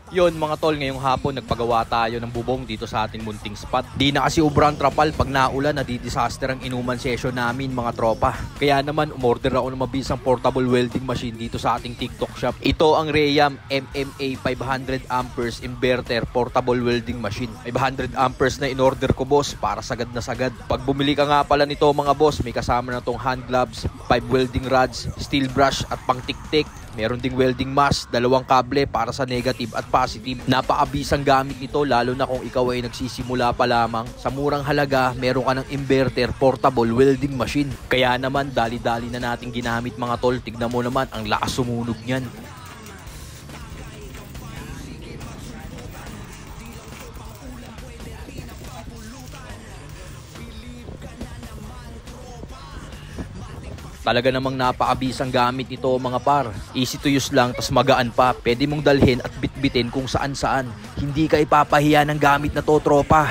Yon mga tol, ngayong hapon nagpagawa tayo ng bubong dito sa ating munting spot. Di na kasi ubrang trapal pag naulan, nadidisaster ang inuman session namin mga tropa. Kaya naman umorder ako ng mabisang portable welding machine dito sa ating TikTok shop. Ito ang Rayam MMA 500 amperes inverter portable welding machine. 500 amperes na in-order ko boss, para sagad na sagad. Pag bumili ka nga pala nito mga boss, may kasama na tong hand gloves, 5 welding rods, steel brush at pang tik-tik. Meron ding welding mask, 2 kable para sa negative at positive. Napakabisang gamit nito lalo na kung ikaw ay nagsisimula pa lamang. Sa murang halaga, meron ka ng inverter portable welding machine. Kaya naman dali-dali na natin ginamit mga tol. Tignan mo naman ang lakas sumunog niyan. Talaga namang napakabisang gamit nito mga par. Easy to use lang, tas magaan pa. Pwede mong dalhin at bitbitin kung saan saan. Hindi ka ipapahiya ng gamit na to tropa.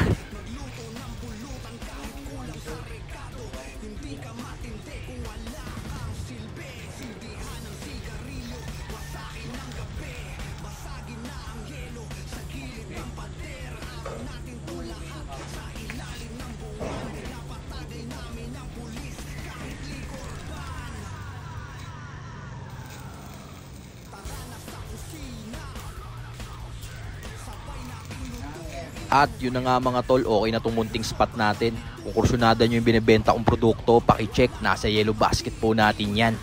At yun na nga mga tol, okay na itong munting spot natin. Kung kursunada nyo yung binibenta kong produkto, pakicheck, nasa yellow basket po natin yan.